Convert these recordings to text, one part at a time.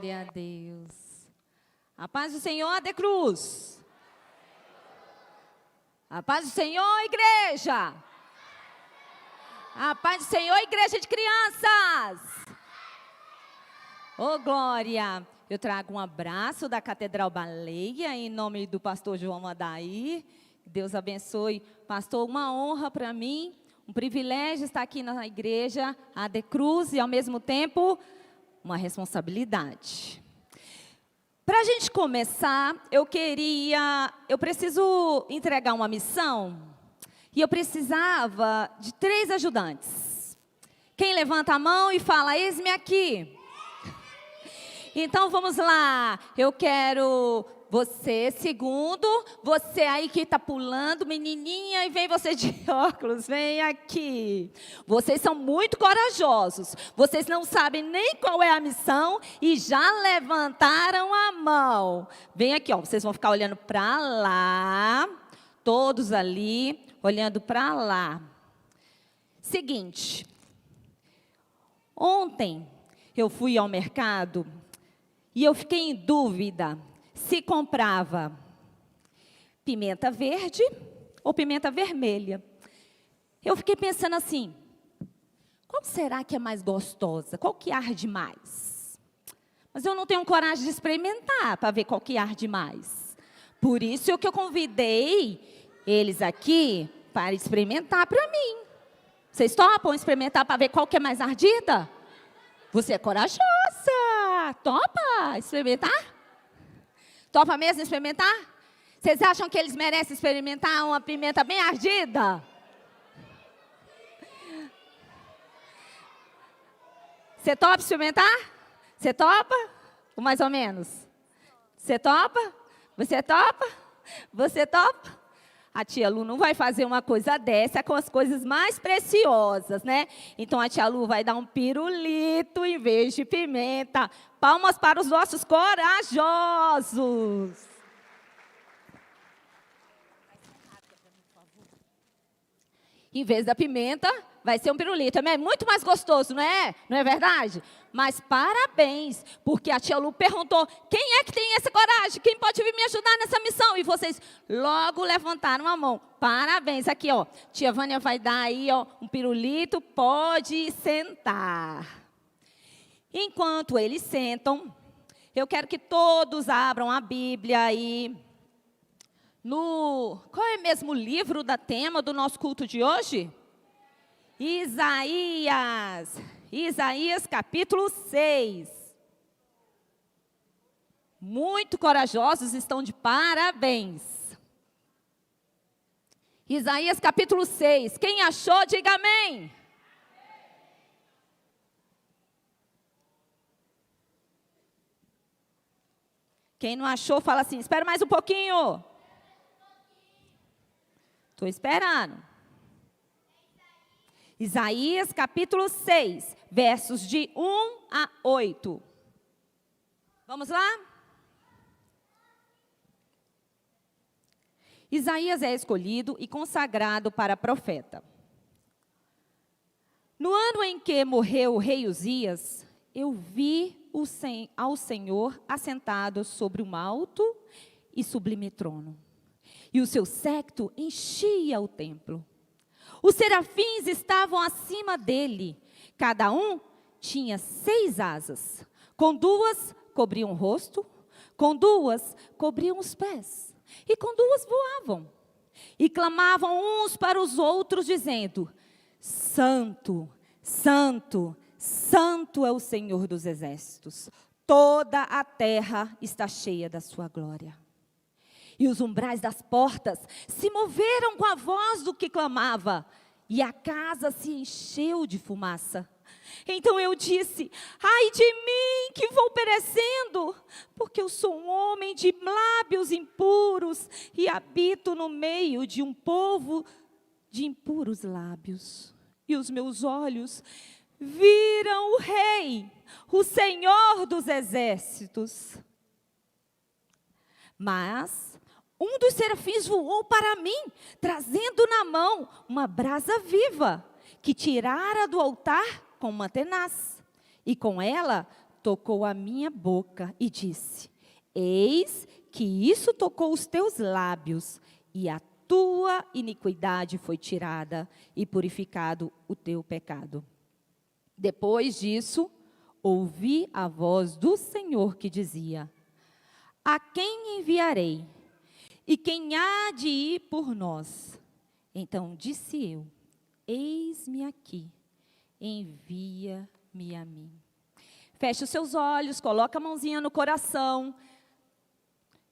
Glória a Deus. A paz do Senhor, Ade Cruz. A paz do Senhor, igreja. A paz do Senhor, igreja de crianças. Ô, glória. Eu trago um abraço da Catedral Baleia em nome do pastor João Adair. Deus abençoe. Pastor, uma honra para mim, um privilégio estar aqui na igreja Ade Cruz e ao mesmo tempo uma responsabilidade. Para a gente começar, eu preciso entregar uma missão e eu precisava de 3 ajudantes. Quem levanta a mão e fala, eis-me aqui. Então vamos lá, eu quero você, segundo, você aí que está pulando, menininha, e vem você de óculos, vem aqui. Vocês são muito corajosos, vocês não sabem nem qual é a missão e já levantaram a mão. Vem aqui, ó, vocês vão ficar olhando para lá, todos ali, olhando para lá. Seguinte, ontem eu fui ao mercado e eu fiquei em dúvida se comprava pimenta verde ou pimenta vermelha. Eu fiquei pensando assim, qual será que é mais gostosa? Qual que arde mais? Mas eu não tenho coragem de experimentar para ver qual que arde mais. Por isso que eu convidei eles aqui para experimentar para mim. Vocês topam experimentar para ver qual que é mais ardida? Você é corajosa. Topa experimentar? Topa mesmo experimentar? Vocês acham que eles merecem experimentar uma pimenta bem ardida? Você topa experimentar? Você topa? Ou mais ou menos? Você topa? Você topa? Você topa? A tia Lu não vai fazer uma coisa dessa com as coisas mais preciosas, né? Então a tia Lu vai dar um pirulito em vez de pimenta. Palmas para os nossos corajosos. Em vez da pimenta, vai ser um pirulito. É muito mais gostoso, não é? Não é verdade? Mas parabéns, porque a tia Lu perguntou, quem é que tem essa coragem? Quem pode vir me ajudar nessa missão? E vocês logo levantaram a mão. Parabéns. Aqui, ó, tia Vânia vai dar aí, ó, um pirulito. Pode sentar. Enquanto eles sentam, eu quero que todos abram a Bíblia aí. Qual é mesmo o livro da tema do nosso culto de hoje? Isaías capítulo 6. Muito corajosos, estão de parabéns. Isaías capítulo 6. Quem achou, diga amém. Quem não achou, fala assim, espera mais um pouquinho. Estou esperando. Isaías capítulo 6, versos de 1 a 8. Vamos lá? Isaías é escolhido e consagrado para profeta. No ano em que morreu o rei Uzias, eu vi ao Senhor assentado sobre um alto e sublime trono. E o seu séquito enchia o templo. Os serafins estavam acima dele. Cada um tinha 6 asas. Com 2 cobriam o rosto, com 2 cobriam os pés, e com 2 voavam. E clamavam uns para os outros, dizendo, Santo, Santo, Santo é o Senhor dos exércitos. Toda a terra está cheia da sua glória. E os umbrais das portas se moveram com a voz do que clamava, e a casa se encheu de fumaça. Então eu disse, ai de mim que vou perecendo, porque eu sou um homem de lábios impuros e habito no meio de um povo de impuros lábios. E os meus olhos viram o Rei, o Senhor dos exércitos. Mas um dos serafins voou para mim, trazendo na mão uma brasa viva, que tirara do altar com uma tenaz. E com ela tocou a minha boca e disse: eis que isso tocou os teus lábios, e a tua iniquidade foi tirada, e purificado o teu pecado. Depois disso, ouvi a voz do Senhor que dizia: a quem enviarei? E quem há de ir por nós? Então disse eu: eis-me aqui, envia-me a mim. Feche os seus olhos, coloca a mãozinha no coração.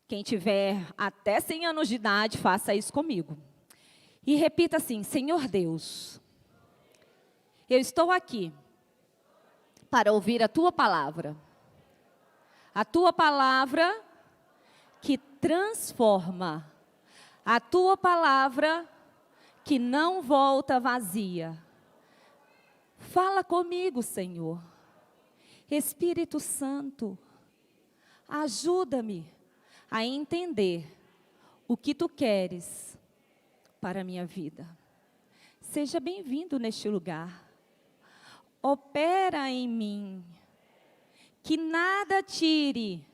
Quem tiver até 100 anos de idade, faça isso comigo. E repita assim: Senhor Deus, eu estou aqui para ouvir a Tua palavra. A Tua palavra que transforma. A Tua palavra que não volta vazia. Fala comigo, Senhor. Espírito Santo, ajuda-me a entender o que Tu queres para a minha vida. Seja bem-vindo neste lugar. Opera em mim, que nada tire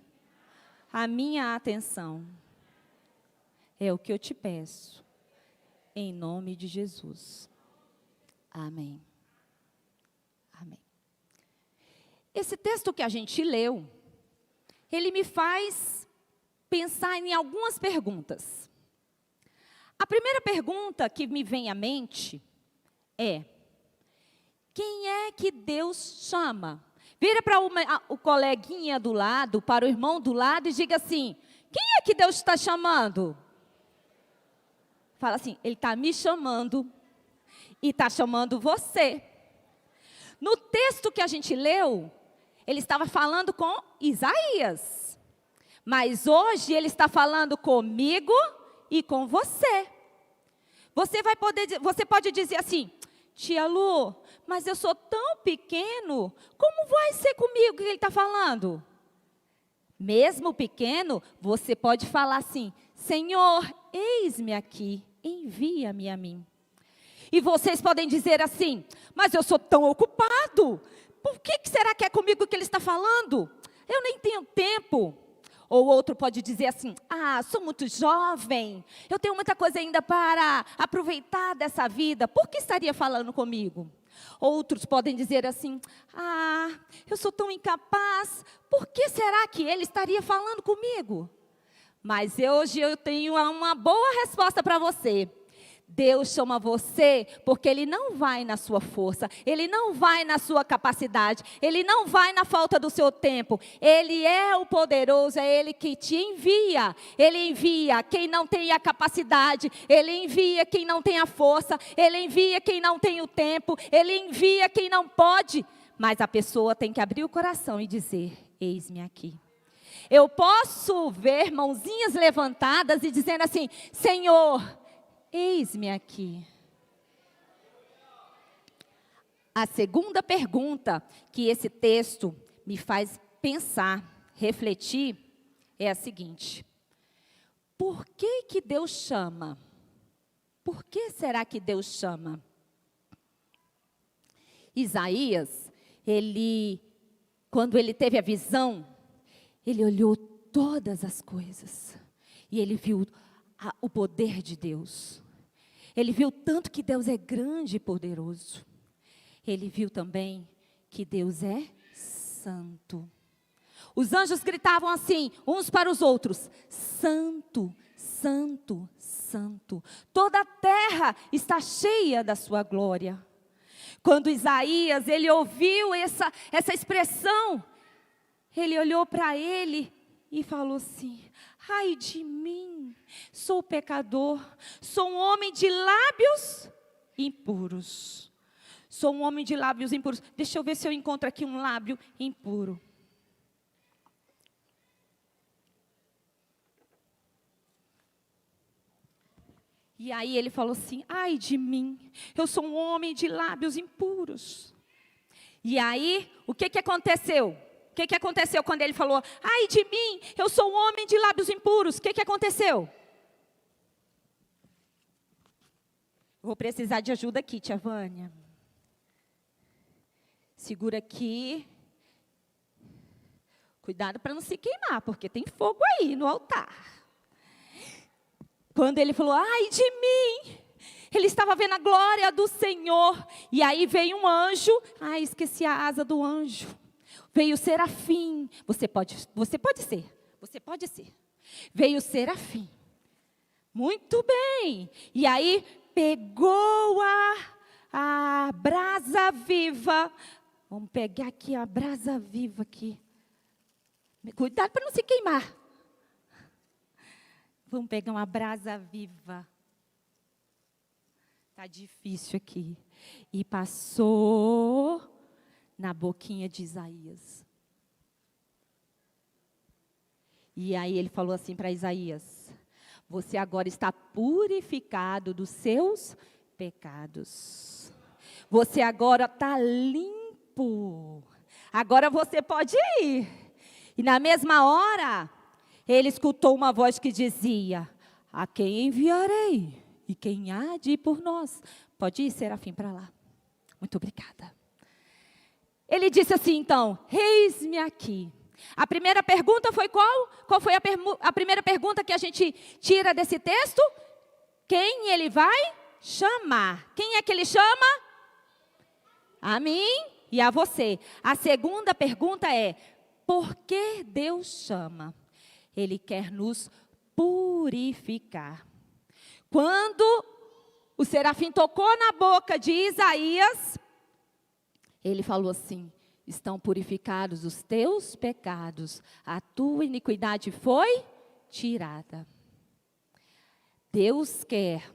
a minha atenção. É o que eu te peço, em nome de Jesus. Amém. Amém. Esse texto que a gente leu, ele me faz pensar em algumas perguntas. A primeira pergunta que me vem à mente é: quem é que Deus chama? Vira para o coleguinha do lado, para o irmão do lado e diga assim: quem é que Deus está chamando? Fala assim: Ele está me chamando e está chamando você. No texto que a gente leu, ele estava falando com Isaías. Mas hoje ele está falando comigo e com você. Você pode dizer assim: tia Lu, mas eu sou tão pequeno, como vai ser comigo que ele está falando? Mesmo pequeno, você pode falar assim: Senhor, eis-me aqui, envia-me a mim. E vocês podem dizer assim: mas eu sou tão ocupado, por que será que é comigo que ele está falando? Eu nem tenho tempo. Ou outro pode dizer assim: ah, sou muito jovem, eu tenho muita coisa ainda para aproveitar dessa vida, por que estaria falando comigo? Outros podem dizer assim: ah, eu sou tão incapaz, por que será que ele estaria falando comigo? Mas hoje eu tenho uma boa resposta para você. Deus chama você porque Ele não vai na sua força, Ele não vai na sua capacidade, Ele não vai na falta do seu tempo. Ele é o poderoso, é Ele que te envia. Ele envia quem não tem a capacidade, Ele envia quem não tem a força, Ele envia quem não tem o tempo, Ele envia quem não pode. Mas a pessoa tem que abrir o coração e dizer: eis-me aqui. Eu posso ver mãozinhas levantadas e dizendo assim: Senhor, eis-me aqui. A segunda pergunta que esse texto me faz pensar, refletir, é a seguinte: por que Deus chama? Por que será que Deus chama? Isaías, quando ele teve a visão, ele olhou todas as coisas e ele viu o poder de Deus. Ele viu tanto que Deus é grande e poderoso. Ele viu também que Deus é santo. Os anjos gritavam assim, uns para os outros: Santo, Santo, Santo. Toda a terra está cheia da sua glória. Quando Isaías, ele ouviu essa expressão, ele olhou para ele e falou assim: ai de mim, sou pecador, sou um homem de lábios impuros. Sou um homem de lábios impuros. Deixa eu ver se eu encontro aqui um lábio impuro. E aí ele falou assim: ai de mim, eu sou um homem de lábios impuros. E aí, o que aconteceu? O que aconteceu quando ele falou: ai de mim, eu sou um homem de lábios impuros? O que aconteceu? Vou precisar de ajuda aqui, tia Vânia. Segura aqui. Cuidado para não se queimar, porque tem fogo aí no altar. Quando ele falou, ai de mim, ele estava vendo a glória do Senhor. E aí veio um anjo, esqueci a asa do anjo. Veio o serafim, você pode ser. Veio o serafim. Muito bem. E aí pegou a brasa viva. Vamos pegar aqui a brasa viva aqui. Cuidado para não se queimar. Vamos pegar uma brasa viva. Está difícil aqui. E passou na boquinha de Isaías. E aí ele falou assim para Isaías: você agora está purificado dos seus pecados. Você agora está limpo. Agora você pode ir. E na mesma hora, ele escutou uma voz que dizia: a quem enviarei? E quem há de ir por nós? Pode ir, serafim, para lá. Muito obrigada. Ele disse assim, então: eis-me aqui. A primeira pergunta foi qual? Qual foi a primeira pergunta que a gente tira desse texto? Quem ele vai chamar? Quem é que ele chama? A mim e a você. A segunda pergunta é: por que Deus chama? Ele quer nos purificar. Quando o serafim tocou na boca de Isaías, ele falou assim: estão purificados os teus pecados, a tua iniquidade foi tirada. Deus quer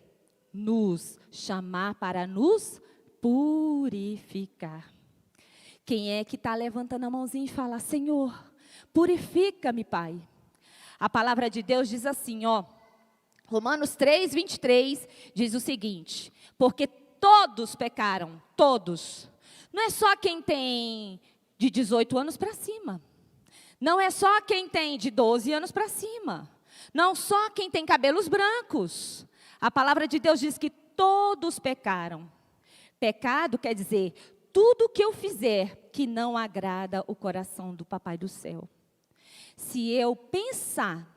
nos chamar para nos purificar. Quem é que está levantando a mãozinha e fala: Senhor, purifica-me, Pai? A palavra de Deus diz assim, Romanos 3, 23, diz o seguinte: porque todos pecaram, todos. Não é só quem tem de 18 anos para cima. Não é só quem tem de 12 anos para cima. Não só quem tem cabelos brancos. A palavra de Deus diz que todos pecaram. Pecado quer dizer tudo que eu fizer que não agrada o coração do Papai do céu. Se eu pensar,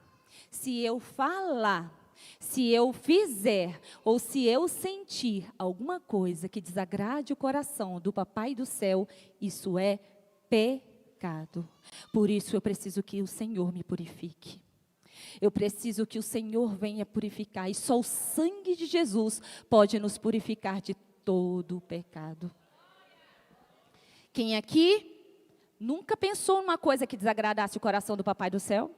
se eu falar, se eu fizer ou se eu sentir alguma coisa que desagrade o coração do Papai do céu, isso é pecado. Por isso eu preciso que o Senhor me purifique. Eu preciso que o Senhor venha purificar. E só o sangue de Jesus pode nos purificar de todo o pecado. Quem aqui nunca pensou numa coisa que desagradasse o coração do Papai do céu?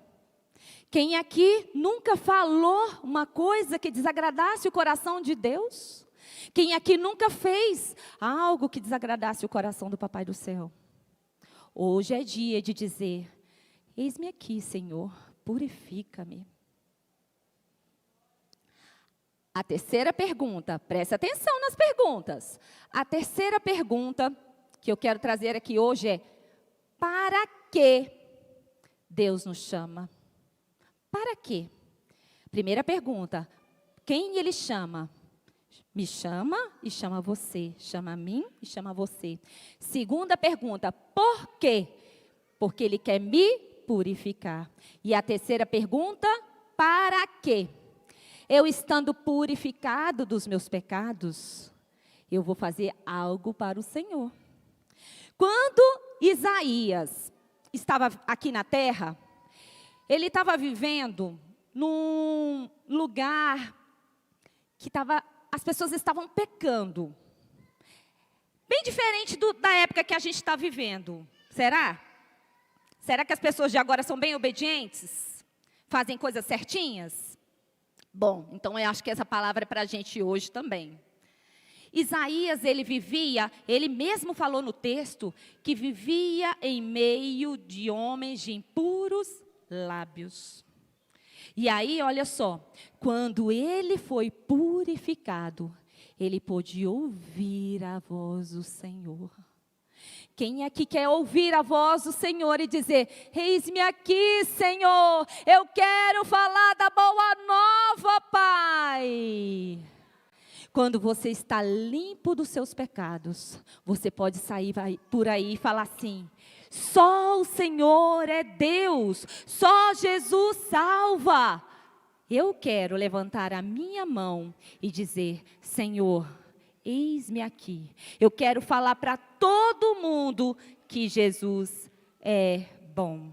Quem aqui nunca falou uma coisa que desagradasse o coração de Deus? Quem aqui nunca fez algo que desagradasse o coração do Papai do céu? Hoje é dia de dizer: eis-me aqui, Senhor, purifica-me. A terceira pergunta, preste atenção nas perguntas. A terceira pergunta que eu quero trazer aqui hoje é: para que Deus nos chama? Para quê? Primeira pergunta: quem Ele chama? Me chama e chama você. Chama a mim e chama você. Segunda pergunta: por quê? Porque Ele quer me purificar. E a terceira pergunta: para quê? Eu estando purificado dos meus pecados, eu vou fazer algo para o Senhor. Quando Isaías estava aqui na terra, ele estava vivendo num lugar que as pessoas estavam pecando. Bem diferente da época que a gente está vivendo. Será? Será que as pessoas de agora são bem obedientes? Fazem coisas certinhas? Bom, então eu acho que essa palavra é para a gente hoje também. Isaías, ele mesmo falou no texto, que vivia em meio de homens de impuros lábios. E aí, olha só, quando ele foi purificado, ele pôde ouvir a voz do Senhor. Quem aqui quer ouvir a voz do Senhor e dizer: eis-me aqui, Senhor, eu quero falar da boa nova, Pai. Quando você está limpo dos seus pecados, você pode sair por aí e falar assim: Só o Senhor é Deus, só Jesus salva. Eu quero levantar a minha mão e dizer: Senhor, eis-me aqui. Eu quero falar para todo mundo que Jesus é bom.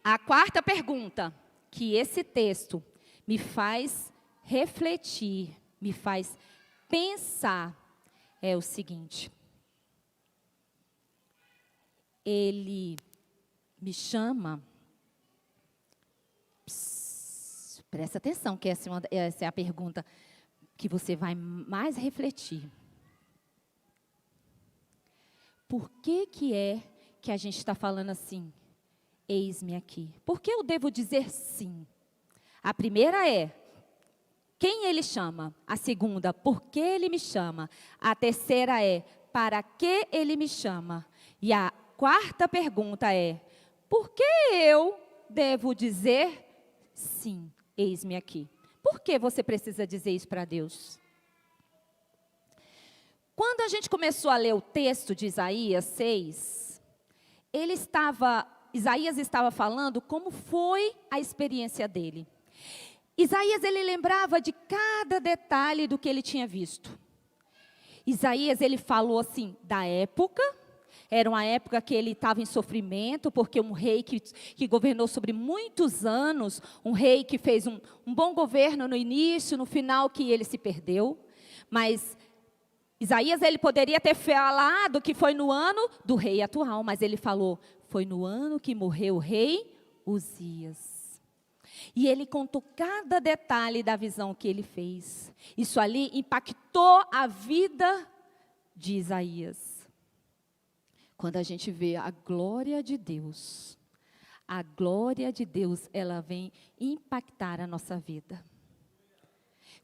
A quarta pergunta que esse texto me faz refletir, me faz pensar, é o seguinte: Ele me chama, presta atenção, que essa é a pergunta que você vai mais refletir. Por que é que a gente está falando assim? Eis-me aqui. Por que eu devo dizer sim? A primeira é: quem ele chama? A segunda: por que ele me chama? A terceira é: para que ele me chama? E a quarta pergunta é: por que eu devo dizer sim? Eis-me aqui. Por que você precisa dizer isso para Deus? Quando a gente começou a ler o texto de Isaías 6, Isaías estava falando como foi a experiência dele. Isaías, ele lembrava de cada detalhe do que ele tinha visto. Isaías, ele falou assim, da época. Era uma época que ele estava em sofrimento, porque um rei que governou sobre muitos anos, um rei que fez um bom governo no início, no final que ele se perdeu. Mas Isaías, ele poderia ter falado que foi no ano do rei atual, mas ele falou: foi no ano que morreu o rei Uzias. E ele contou cada detalhe da visão que ele fez. Isso ali impactou a vida de Isaías. Quando a gente vê a glória de Deus, ela vem impactar a nossa vida.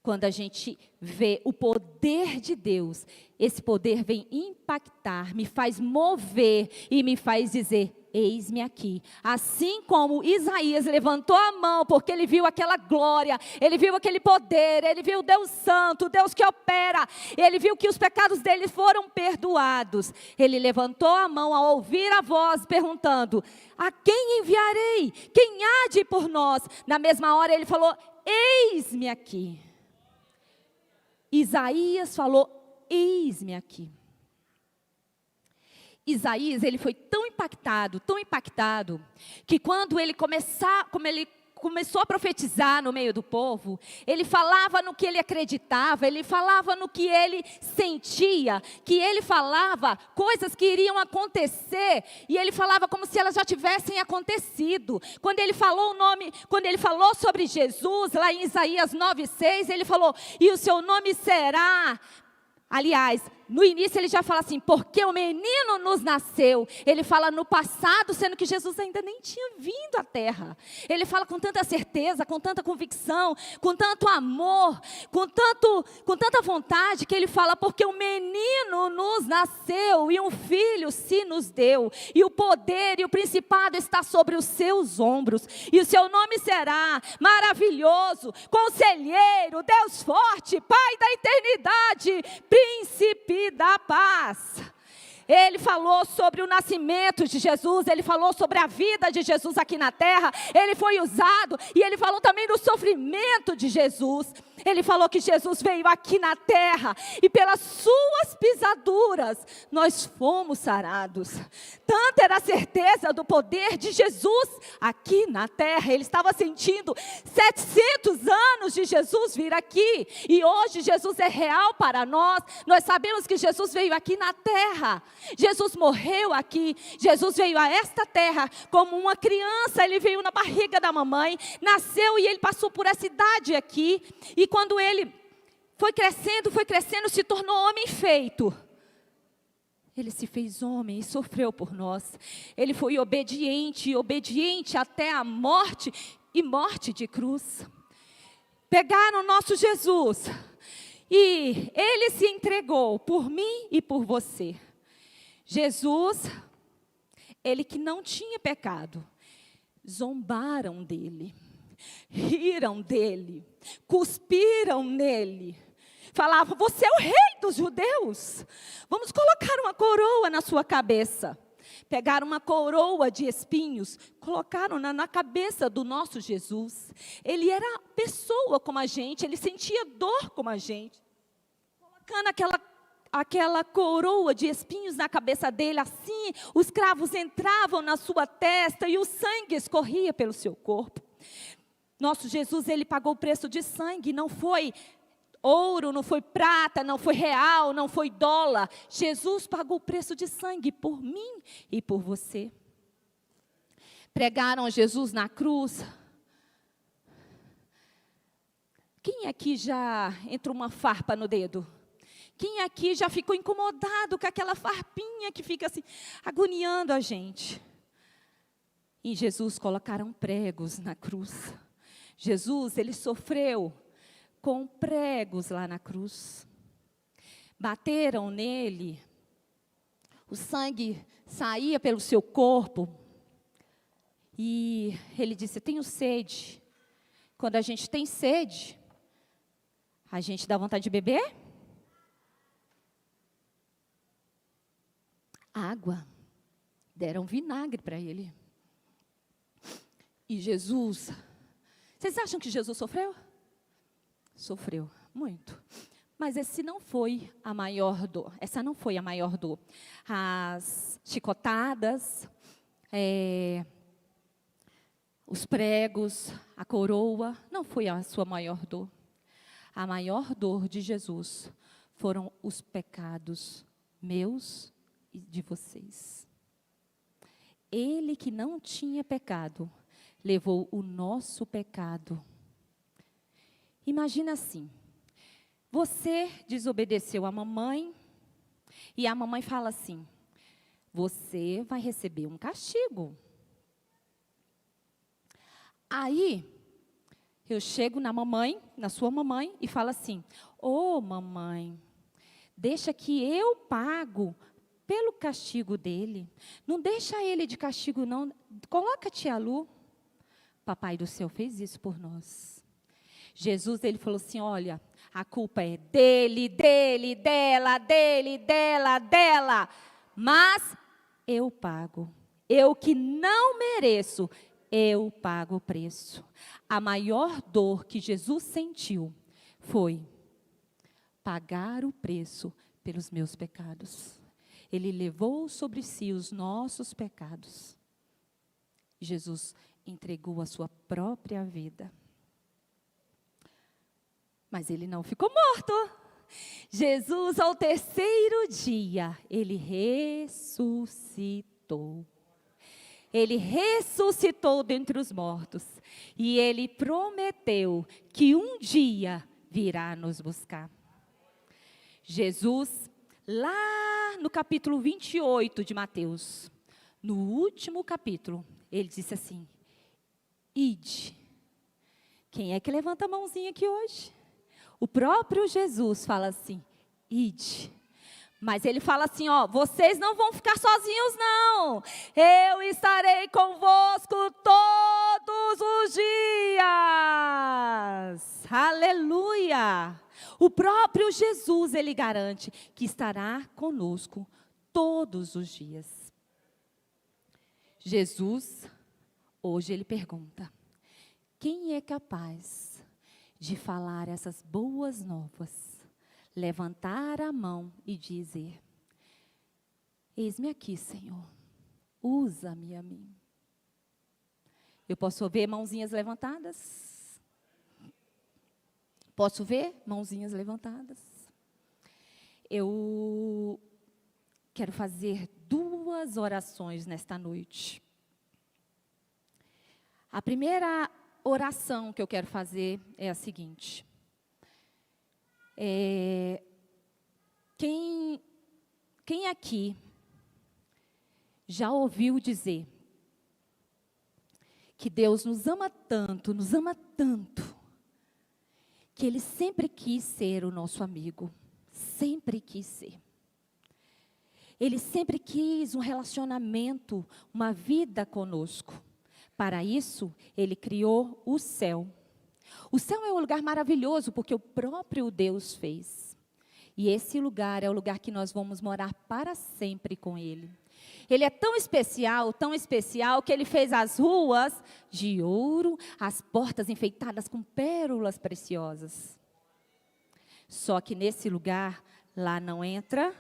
Quando a gente vê o poder de Deus, esse poder vem impactar, me faz mover e me faz dizer: eis-me aqui. Assim como Isaías levantou a mão, porque ele viu aquela glória, ele viu aquele poder, ele viu Deus santo, Deus que opera, ele viu que os pecados dele foram perdoados. Ele levantou a mão ao ouvir a voz, perguntando: a quem enviarei? Quem há de ir por nós? Na mesma hora ele falou: eis-me aqui. Isaías falou: eis-me aqui. Isaías, ele foi tão impactado, que quando ele começou a profetizar no meio do povo, ele falava no que ele acreditava, ele falava no que ele sentia, que ele falava coisas que iriam acontecer, e ele falava como se elas já tivessem acontecido. Quando ele falou sobre Jesus, lá em Isaías 9:6, ele falou: e o seu nome será... Aliás, no início ele já fala assim: porque o menino nos nasceu. Ele fala no passado, sendo que Jesus ainda nem tinha vindo à terra. Ele fala com tanta certeza, com tanta convicção, com tanto amor, com tanta vontade, que ele fala: porque o menino nos nasceu e um filho se nos deu. E o poder e o principado está sobre os seus ombros. E o seu nome será Maravilhoso, Conselheiro, Deus Forte, Pai da Eternidade, Príncipe da paz. Ele falou sobre o nascimento de Jesus, ele falou sobre a vida de Jesus aqui na terra, ele foi usado, e ele falou também do sofrimento de Jesus. Ele falou que Jesus veio aqui na terra, e pelas suas pisaduras, nós fomos sarados. Tanta era a certeza do poder de Jesus aqui na terra. Ele estava sentindo 700 anos de Jesus vir aqui, e hoje Jesus é real para nós. Nós sabemos que Jesus veio aqui na terra, Jesus morreu aqui, Jesus veio a esta terra como uma criança. Ele veio na barriga da mamãe, nasceu e ele passou por essa idade aqui, e quando ele foi crescendo, se tornou homem feito. Ele se fez homem e sofreu por nós. Ele foi obediente até a morte, e morte de cruz. Pegaram o nosso Jesus e ele se entregou por mim e por você. Jesus, ele que não tinha pecado, zombaram dele, riram dele, cuspiram nele, Falavam: você é o rei dos judeus. Vamos colocar uma coroa na sua cabeça. Pegaram uma coroa de espinhos, colocaram na cabeça do nosso Jesus. Ele era pessoa como a gente, ele sentia dor como a gente. Colocando aquela coroa de espinhos na cabeça dele, assim, os cravos entravam na sua testa e o sangue escorria pelo seu corpo. Nosso Jesus, ele pagou o preço de sangue, não foi ouro, não foi prata, não foi real, não foi dólar. Jesus pagou o preço de sangue por mim e por você. Pregaram Jesus na cruz. Quem aqui já entrou uma farpa no dedo? Quem aqui já ficou incomodado com aquela farpinha que fica assim, agoniando a gente? Em Jesus colocaram pregos na cruz. Jesus, ele sofreu com pregos lá na cruz. Bateram nele, o sangue saía pelo seu corpo. E ele disse: tenho sede. Quando a gente tem sede, a gente dá vontade de beber? Água. Deram vinagre para ele. E Jesus, vocês acham que Jesus sofreu? Sofreu muito. Mas essa não foi a maior dor. As chicotadas, os pregos, a coroa, não foi a sua maior dor. A maior dor de Jesus foram os pecados meus e de vocês. Ele que não tinha pecado, levou o nosso pecado. Imagina assim, você desobedeceu a mamãe, e a mamãe fala assim: você vai receber um castigo. Aí, eu chego na sua mamãe, e falo assim: ô mamãe, deixa que eu pago pelo castigo dele. Não deixa ele de castigo não, coloca a tia Lu. Papai do céu fez isso por nós. Jesus, ele falou assim: olha, a culpa é dele, dela, mas eu pago. Eu que não mereço, eu pago o preço. A maior dor que Jesus sentiu foi pagar o preço pelos meus pecados. Ele levou sobre si os nossos pecados. Jesus entregou a sua própria vida. Mas ele não ficou morto. Jesus, ao terceiro dia, ele ressuscitou. Ele ressuscitou dentre os mortos. E ele prometeu que um dia virá nos buscar. Jesus, lá no capítulo 28 de Mateus, no último capítulo, ele disse assim: ide. Quem é que levanta a mãozinha aqui hoje? O próprio Jesus fala assim: ide. Mas ele fala assim, ó, vocês não vão ficar sozinhos não. Eu estarei convosco todos os dias. Aleluia. O próprio Jesus, ele garante que estará conosco todos os dias. Jesus, hoje ele pergunta: quem é capaz de falar essas boas novas? Levantar a mão e dizer: eis-me aqui, Senhor, usa-me a mim. Eu posso ver mãozinhas levantadas? Posso ver mãozinhas levantadas? Eu quero fazer 2 orações nesta noite. A primeira oração que eu quero fazer é a seguinte: quem aqui já ouviu dizer que Deus nos ama tanto, que Ele sempre quis ser o nosso amigo, sempre quis ser. Ele sempre quis um relacionamento, uma vida conosco. Para isso, Ele criou o céu. O céu é um lugar maravilhoso porque o próprio Deus fez. E esse lugar é o lugar que nós vamos morar para sempre com Ele. Ele é tão especial, que Ele fez as ruas de ouro, as portas enfeitadas com pérolas preciosas. Só que nesse lugar, lá não entra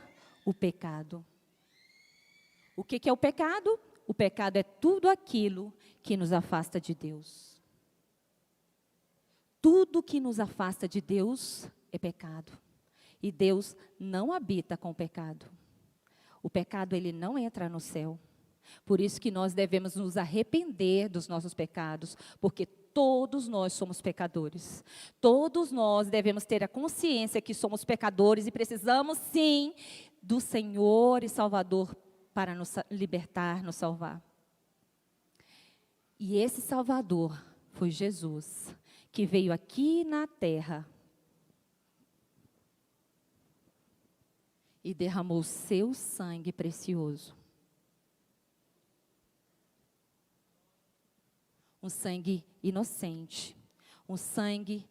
o pecado. O que é o pecado? O pecado é tudo aquilo que nos afasta de Deus. Tudo que nos afasta de Deus é pecado. E Deus não habita com o pecado. O pecado, ele não entra no céu. Por isso que nós devemos nos arrepender dos nossos pecados, porque todos nós somos pecadores. Todos nós devemos ter a consciência que somos pecadores e precisamos, sim, do Senhor e Salvador para nos libertar, nos salvar. E esse Salvador foi Jesus, que veio aqui na terra e derramou seu sangue precioso. Um sangue inocente, um sangue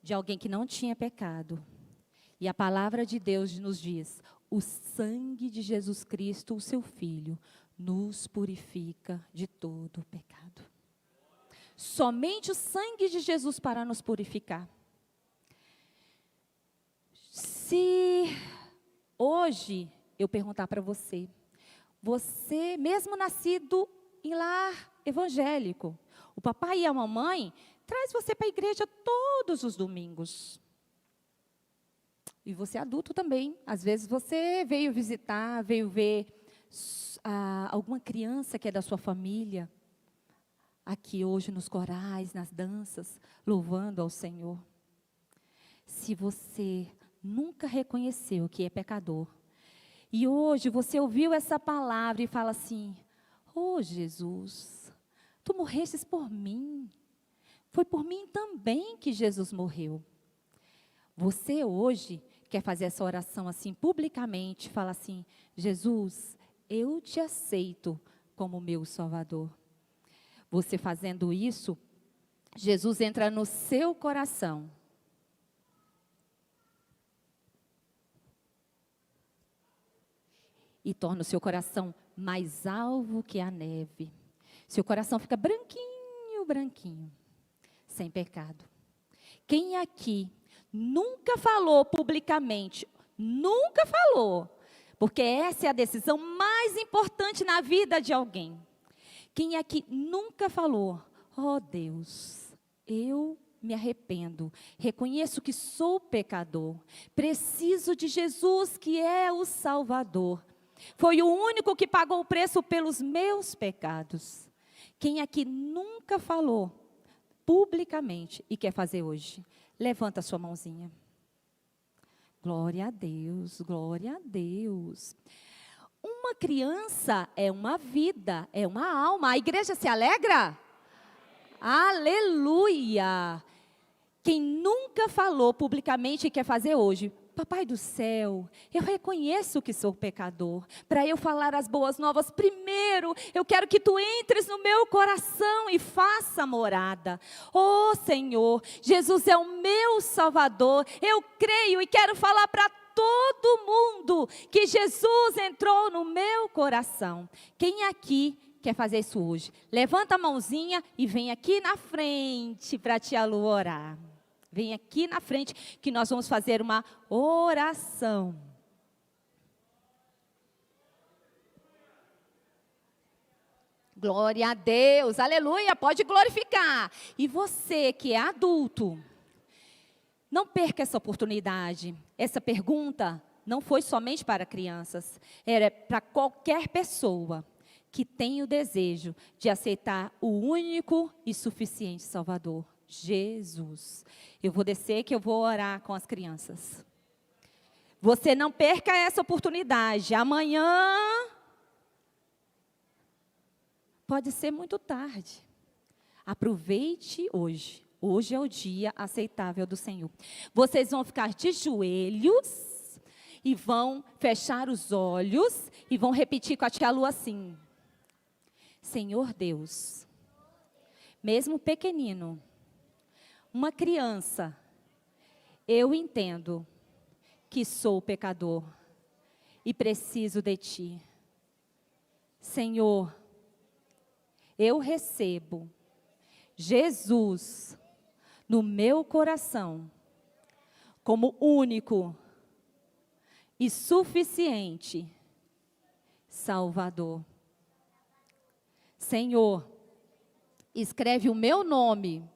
de alguém que não tinha pecado. E a palavra de Deus nos diz: o sangue de Jesus Cristo, o seu Filho, nos purifica de todo pecado. Somente o sangue de Jesus para nos purificar. Se hoje eu perguntar para você, você mesmo nascido em lar evangélico, o papai e a mamãe traz você para a igreja todos os domingos. E você é adulto também. Às vezes você veio visitar, veio ver alguma criança que é da sua família, aqui hoje nos corais, nas danças, louvando ao Senhor. Se você nunca reconheceu que é pecador, e hoje você ouviu essa palavra e fala assim: oh Jesus, tu morrestes por mim, foi por mim também que Jesus morreu. Você hoje quer fazer essa oração assim publicamente, fala assim: Jesus, eu te aceito como meu Salvador. Você fazendo isso, Jesus entra no seu coração. E torna o seu coração mais alvo que a neve. Seu coração fica branquinho, branquinho, sem pecado. Quem aqui nunca falou publicamente, nunca falou, porque essa é a decisão mais importante na vida de alguém. Quem aqui nunca falou: oh Deus, eu me arrependo, reconheço que sou pecador, preciso de Jesus que é o Salvador. Foi o único que pagou o preço pelos meus pecados. Quem aqui nunca falou publicamente e quer fazer hoje? Levanta a sua mãozinha. Glória a Deus, glória a Deus. Uma criança é uma vida, é uma alma. A igreja se alegra? Aleluia! Quem nunca falou publicamente e quer fazer hoje: Papai do céu, eu reconheço que sou pecador. Para eu falar as boas novas, primeiro eu quero que tu entres no meu coração e faça morada. Oh Senhor, Jesus é o meu Salvador. Eu creio e quero falar para todo mundo que Jesus entrou no meu coração. Quem aqui quer fazer isso hoje? Levanta a mãozinha e vem aqui na frente para a tia Lu orar. Vem aqui na frente que nós vamos fazer uma oração. Glória a Deus, aleluia, pode glorificar. E você que é adulto, não perca essa oportunidade. Essa pergunta não foi somente para crianças, era para qualquer pessoa que tem o desejo de aceitar o único e suficiente Salvador, Jesus. Eu vou descer que eu vou orar com as crianças. Você não perca essa oportunidade. Amanhã pode ser muito tarde. Aproveite hoje. Hoje é o dia aceitável do Senhor. Vocês vão ficar de joelhos e vão fechar os olhos e vão repetir com a tia Lu assim: Senhor Deus, mesmo pequenino, uma criança, eu entendo que sou pecador e preciso de Ti. Senhor, eu recebo Jesus no meu coração como único e suficiente Salvador. Senhor, escreve o meu nome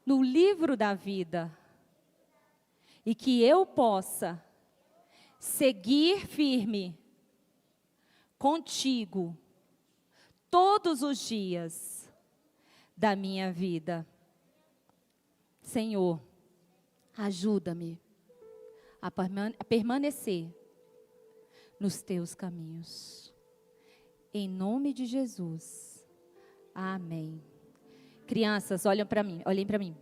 no livro da vida e que eu possa seguir firme contigo todos os dias da minha vida. Senhor, ajuda-me a permanecer nos teus caminhos. Em nome de Jesus. Amém. Crianças, olhem para mim.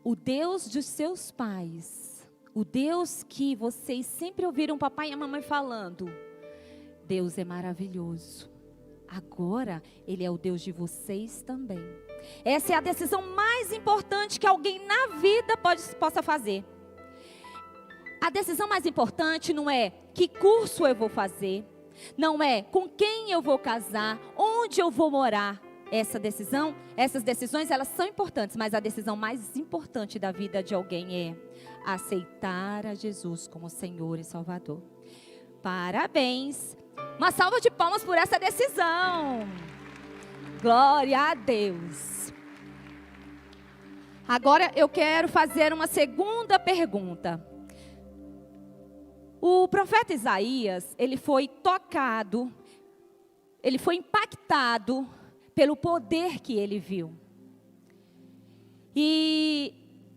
O Deus dos seus pais, o Deus que vocês sempre ouviram o papai e a mamãe falando, Deus é maravilhoso. Agora, Ele é o Deus de vocês também. Essa é a decisão mais importante que alguém na vida possa fazer. A decisão mais importante não é que curso eu vou fazer, não é com quem eu vou casar, onde eu vou morar. Essas decisões, elas são importantes, mas a decisão mais importante da vida de alguém é aceitar a Jesus como Senhor e Salvador. Parabéns! Uma salva de palmas por essa decisão. Glória a Deus. Agora eu quero fazer uma segunda pergunta. O profeta Isaías, ele foi tocado, ele foi impactado pelo poder que ele viu. E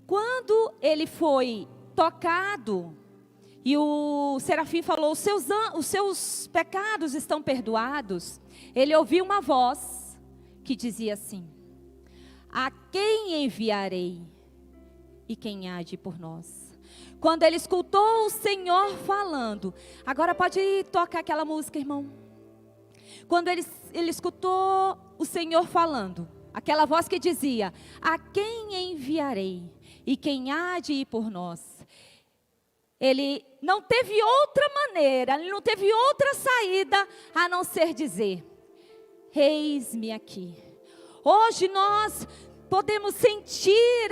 quando ele foi tocado, e o serafim falou, os seus pecados estão perdoados, ele ouviu uma voz que dizia assim: a quem enviarei? E quem há de ir por nós? Quando ele escutou o Senhor falando, agora pode tocar aquela música, irmão. Quando ele escutou o Senhor falando, aquela voz que dizia: a quem enviarei? E quem há de ir por nós? Ele não teve outra maneira, ele não teve outra saída a não ser dizer: eis-me aqui. Hoje nós podemos sentir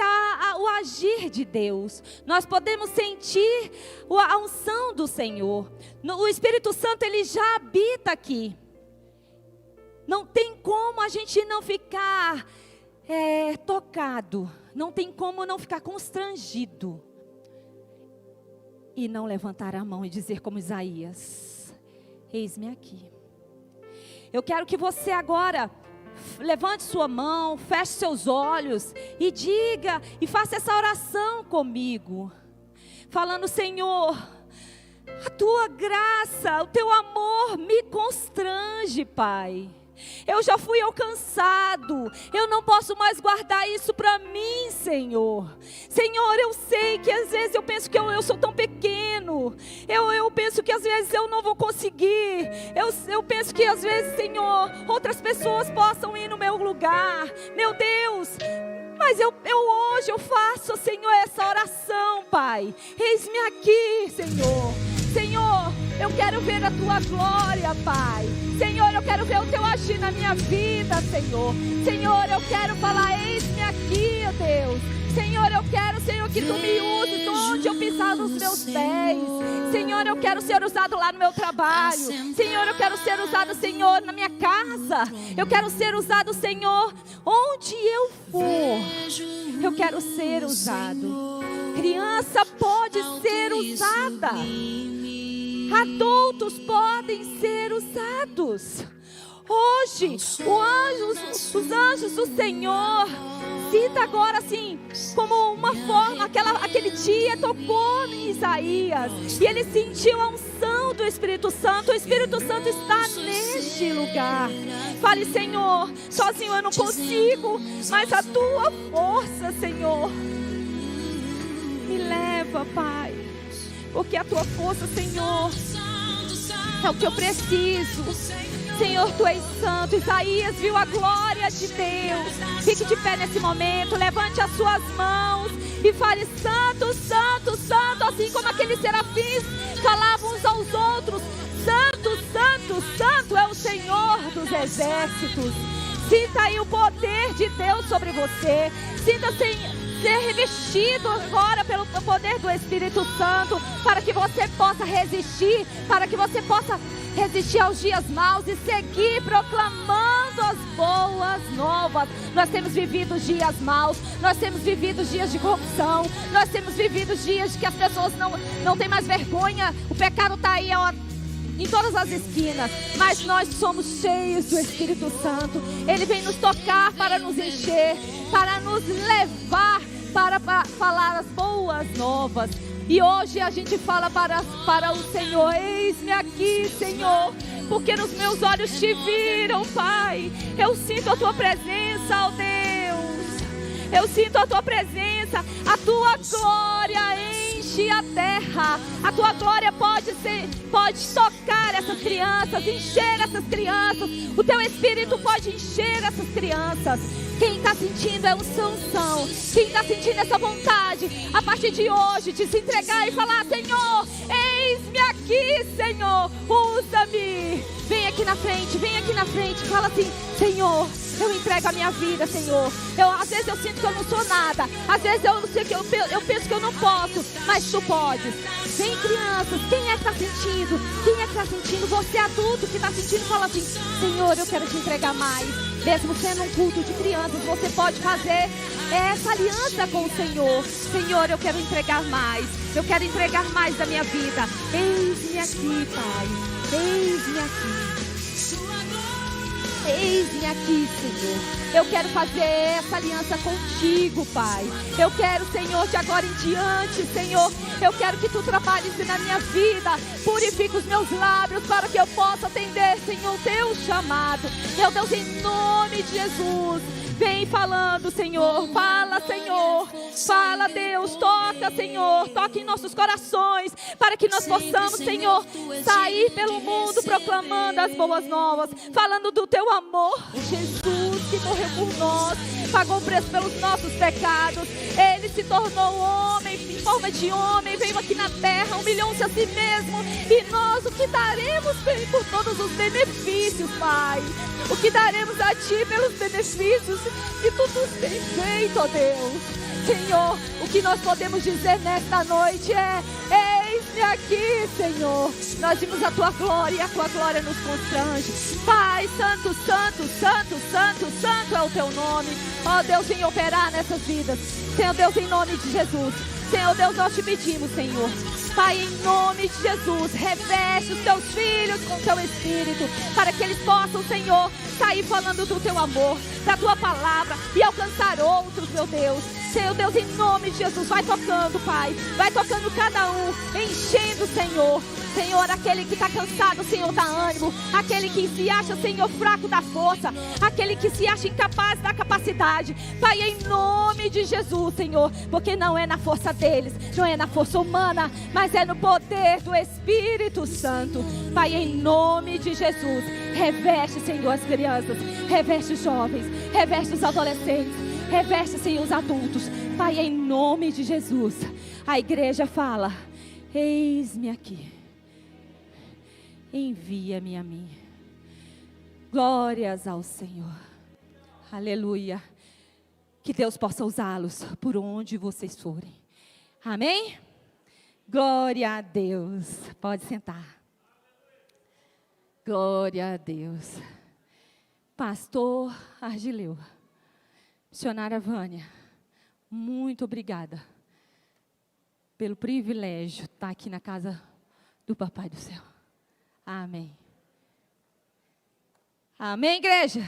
o agir de Deus. Nós podemos sentir a unção do Senhor. O Espírito Santo, ele já habita aqui. Não tem como a gente não ficar tocado. Não tem como não ficar constrangido. E não levantar a mão e dizer como Isaías: eis-me aqui. Eu quero que você agora levante sua mão, feche seus olhos e diga, e faça essa oração comigo, falando: Senhor, a tua graça, o teu amor me constrange, Pai. Eu já fui alcançado, eu não posso mais guardar isso para mim, Senhor. Senhor, eu sei que às vezes eu penso que eu sou tão pequeno, eu penso que às vezes eu não vou conseguir, eu penso que às vezes, Senhor, outras pessoas possam ir no meu lugar, meu Deus. Mas hoje eu faço, Senhor, essa oração, Pai. Eis-me aqui, Senhor. Senhor, eu quero ver a tua glória, Pai. Senhor, eu quero ver o teu agir na minha vida, Senhor. Senhor, eu quero falar: eis-me aqui, ó Deus. Senhor, eu quero, Senhor, que tu me uses onde eu pisar nos meus pés. Senhor, eu quero ser usado lá no meu trabalho. Senhor, eu quero ser usado, Senhor, na minha casa. Eu quero ser usado, Senhor, onde eu for. Eu quero ser usado. Criança pode ser usada. Adultos podem ser usados. Hoje, os anjos do Senhor, cita agora assim, como uma forma, aquele dia tocou em Isaías, e ele sentiu a unção do Espírito Santo. O Espírito Santo está neste lugar. Fale: Senhor, sozinho eu não consigo, mas a tua força, Senhor, me leva, Pai, porque a tua força, Senhor, é o que eu preciso. Senhor, Tu és santo. Isaías viu a glória de Deus. Fique de pé nesse momento, levante as suas mãos e fale: santo, santo, santo, assim como aqueles serafins falavam uns aos outros: santo, santo, santo é o Senhor dos exércitos. Sinta aí o poder de Deus sobre você. Sinta ser revestido agora pelo poder do Espírito Santo, para que você possa resistir, para que você possa resistir aos dias maus e seguir proclamando as boas novas. Nós temos vivido dias maus, nós temos vivido dias de corrupção, nós temos vivido dias que as pessoas não têm mais vergonha, o pecado está aí em todas as esquinas, mas nós somos cheios do Espírito Santo. Ele vem nos tocar para nos encher, para nos levar para falar as boas novas. E hoje a gente fala para o Senhor: eis-me aqui, Senhor, porque nos meus olhos te viram, Pai. Eu sinto a Tua presença, ó Deus. Eu sinto a Tua presença, a Tua glória enche a terra. A Tua glória pode tocar essas crianças, encher essas crianças. O Teu Espírito pode encher essas crianças. Quem está sentindo é um Sansão. Quem está sentindo essa vontade, a partir de hoje, de se entregar e falar: Senhor, eis-me aqui, Senhor, usa-me. Vem aqui na frente, fala assim: Senhor, eu entrego a minha vida, Senhor. Às vezes eu sinto que eu não sou nada. Às vezes eu penso que eu não posso, mas Tu podes. Vem, crianças, quem é que está sentindo? Quem é que está sentindo? Você adulto que está sentindo, fala assim: Senhor, eu quero te entregar mais. Mesmo sendo um culto de crianças, você pode fazer essa aliança com o Senhor. Senhor, eu quero entregar mais. Eu quero entregar mais da minha vida. Eis-me aqui, Pai. Eis-me aqui. Eis-me aqui, Senhor. Eu quero fazer essa aliança contigo, Pai. Eu quero, Senhor, de agora em diante, Senhor, eu quero que Tu trabalhes na minha vida. Purifica os meus lábios para que eu possa atender, Senhor, o Teu chamado. Meu Deus, em nome de Jesus, vem falando, Senhor. Fala, Senhor. Fala, Deus. Toca, Senhor. Toca em nossos corações, para que nós possamos, Senhor, sair pelo mundo proclamando as boas novas, falando do Teu amor. Jesus, que morreu por nós, pagou o preço pelos nossos pecados. Ele se tornou homem, em forma de homem, veio aqui na terra, humilhou-se a si mesmo. E nós, o que daremos por todos os benefícios, Pai? O que daremos a Ti pelos benefícios que Tu nos tem feito, ó Deus? Senhor, o que nós podemos dizer nesta noite é: eis-me aqui, Senhor. Nós vimos a Tua glória e a Tua glória nos constrange. Pai, santo, santo, santo, santo, santo é o Teu nome. Ó Deus, vem operar nessas vidas. Senhor Deus, em nome de Jesus. Senhor Deus, nós te pedimos, Senhor. Pai, em nome de Jesus, reveste os Teus filhos com Teu Espírito, para que eles possam, Senhor, sair falando do Teu amor, da Tua palavra e alcançar outros, meu Deus. Senhor Deus, em nome de Jesus, vai tocando, Pai. Vai tocando cada um, enchendo, Senhor. Senhor, aquele que está cansado, Senhor, dá ânimo. Aquele que se acha, Senhor, fraco, dá força. Aquele que se acha incapaz, dá capacidade. Pai, em nome de Jesus, Senhor, porque não é na força deles, não é na força humana, mas é no poder do Espírito Santo. Pai, em nome de Jesus, reveste, Senhor, as crianças, reveste os jovens, reveste os adolescentes, reveste, Senhor, os adultos. Pai, em nome de Jesus, a igreja fala: eis-me aqui. Envia-me a mim. Glórias ao Senhor. Aleluia. Que Deus possa usá-los por onde vocês forem. Amém? Glória a Deus. Pode sentar. Glória a Deus. Pastor Argileu, missionária Vânia, muito obrigada pelo privilégio de estar aqui na casa do Papai do Céu. Amém. Amém, igreja?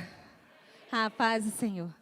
A paz do Senhor.